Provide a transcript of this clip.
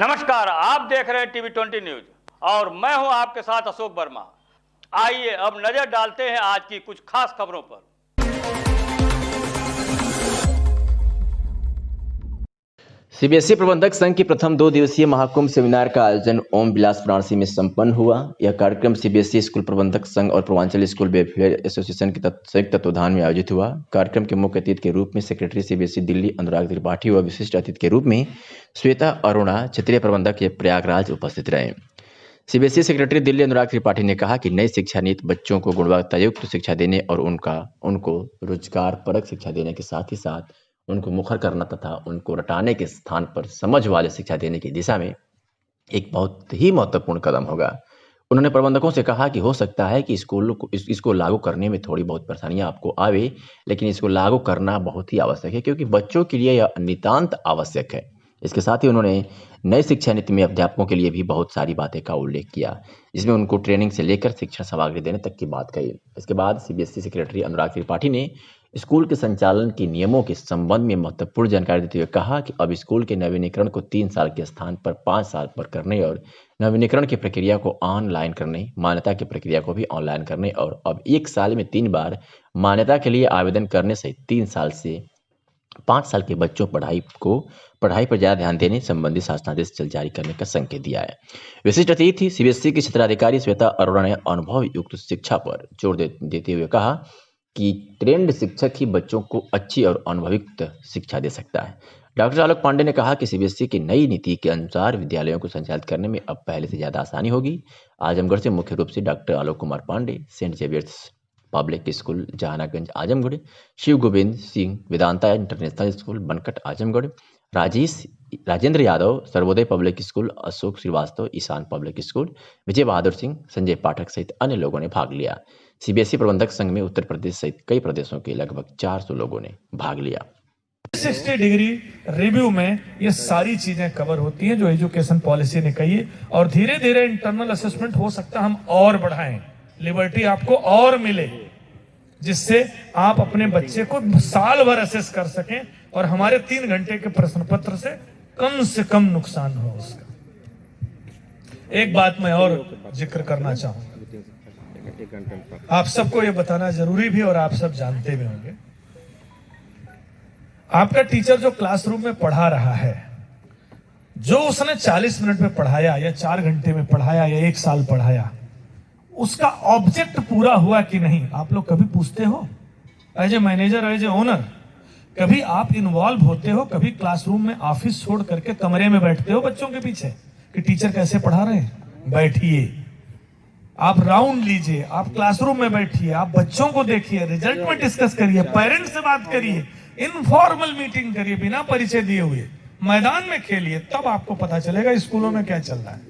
नमस्कार, आप देख रहे हैं टीवी20 न्यूज और मैं हूं आपके साथ अशोक वर्मा। आइए अब नजर डालते हैं आज की कुछ खास खबरों पर। सीबीएसई प्रबंधक संघ की प्रथम 2 दिवसीय महाकुंभ सेमिनार का आयोजन ओम विलास वाराणसी में संपन्न हुआ। यह कार्यक्रम सीबीएसई स्कूल प्रबंधक संघ और पूर्वांचल स्कूल वेलफेयर एसोसिएशन के संयुक्त तत्वाधान में आयोजित हुआ। कार्यक्रम के मुख्य अतिथि के रूप में सेक्रेटरी सीबीएसई दिल्ली अनुराग त्रिपाठी व विशिष्ट अतिथि के रूप में श्वेता अरोड़ा, क्षेत्रीय प्रबंधक प्रयागराज उपस्थित रहे। सीबीएसई सेक्रेटरी दिल्ली अनुराग त्रिपाठी ने कहा कि नई शिक्षा नीति बच्चों को गुणवत्तायुक्त शिक्षा देने और उनको रोजगार परक शिक्षा देने के साथ ही साथ उनको मुखर करना तथा उनको रटाने के स्थान पर समझ वाले शिक्षा देने की दिशा में एक बहुत ही महत्वपूर्ण कदम होगा। उन्होंने प्रबंधकों से कहा कि हो सकता है कि इसको लागू करने में थोड़ी बहुत परेशानियां आपको आवे, लेकिन इसको लागू करना बहुत ही आवश्यक है क्योंकि बच्चों के लिए यह नितांत आवश्यक है। इसके साथ ही उन्होंने नई शिक्षा नीति में अध्यापकों के लिए भी बहुत सारी बातें का उल्लेख किया, जिसमें उनको ट्रेनिंग से लेकर शिक्षण सामग्री देने तक की बात कही। इसके बाद सीबीएसई सेक्रेटरी अनुराग त्रिपाठी ने स्कूल के संचालन के नियमों के संबंध में महत्वपूर्ण जानकारी देते हुए कहा कि अब स्कूल के नवीनीकरण को 3 साल के स्थान पर 5 साल पर करने और नवीनीकरण की प्रक्रिया को ऑनलाइन करने, मान्यता की प्रक्रिया को भी ऑनलाइन करने और अब 1 साल में 3 बार मान्यता के लिए आवेदन करने से 3 साल से 5 साल के बच्चों पढ़ाई पर ज्यादा ध्यान देने संबंधी शासनादेश जारी करने का संकेत दिया है। विशिष्ट अतिथि सीबीएसई की क्षेत्राधिकारी श्वेता अरोड़ा ने अनुभव युक्त शिक्षा पर जोर देते हुए कहा कि ट्रेंड शिक्षक ही बच्चों को अच्छी और अनुभवयुक्त शिक्षा दे सकता है। डॉक्टर आलोक पांडे ने कहा कि सीबीएसई की नई नीति के अनुसार विद्यालयों को संचालित करने में अब पहले से ज्यादा आसानी होगी। आजमगढ़ से मुख्य रूप से doctor Alok Kumar Pande, saint Xavier's public school Jahanaganj Azamgarh, Shiv Govind Singh Vedanta international school Bankat Azamgarh, Rajendra Yadav Sarvodaya public school, Ashok Srivastava Ishan public school, Vijay Bahadur Singh, Sanjay Pathak सहित अन्य लोगों ने भाग लिया। सीबीएसई प्रबंधक संघ में उत्तर प्रदेश सहित कई प्रदेशों के लगभग 400 लोगों ने भाग लिया। 60 डिग्री रिव्यू में ये सारी चीजें कवर होती हैं जो एजुकेशन पॉलिसी ने कही है और धीरे धीरे इंटरनल असेसमेंट हो सकता है हम और बढ़ाएं, लिबर्टी आपको और मिले जिससे आप अपने बच्चे को साल भर असेस कर सकें और हमारे 3 घंटे के प्रश्न पत्र से कम नुकसान हो उसका। एक बात मैं और जिक्र करना चाहूंगा, आप सबको ये बताना जरूरी भी और आप सब जानते भी होंगे, आपका टीचर जो क्लासरूम में पढ़ा रहा है, जो उसने 40 मिनट में पढ़ाया या 4 घंटे में पढ़ाया या 1 साल पढ़ाया, उसका ऑब्जेक्ट पूरा हुआ कि नहीं, आप लोग कभी पूछते हो? As a manager, as a owner, कभी आप इन्वॉल्व होते हो? कभी क्लासरूम में ऑफिस छोड़ करके कमरे में बैठते हो बच्चों के पीछे कि टीचर कैसे पढ़ा रहे हैं? बैठिए, आप राउंड लीजिए, आप क्लासरूम में बैठिए, आप बच्चों को देखिए, रिजल्ट में डिस्कस करिए, पेरेंट्स से बात करिए, इनफॉर्मल मीटिंग करिए, बिना परिचय दिए हुए मैदान में खेलिए, तब आपको पता चलेगा स्कूलों में क्या चल रहा है।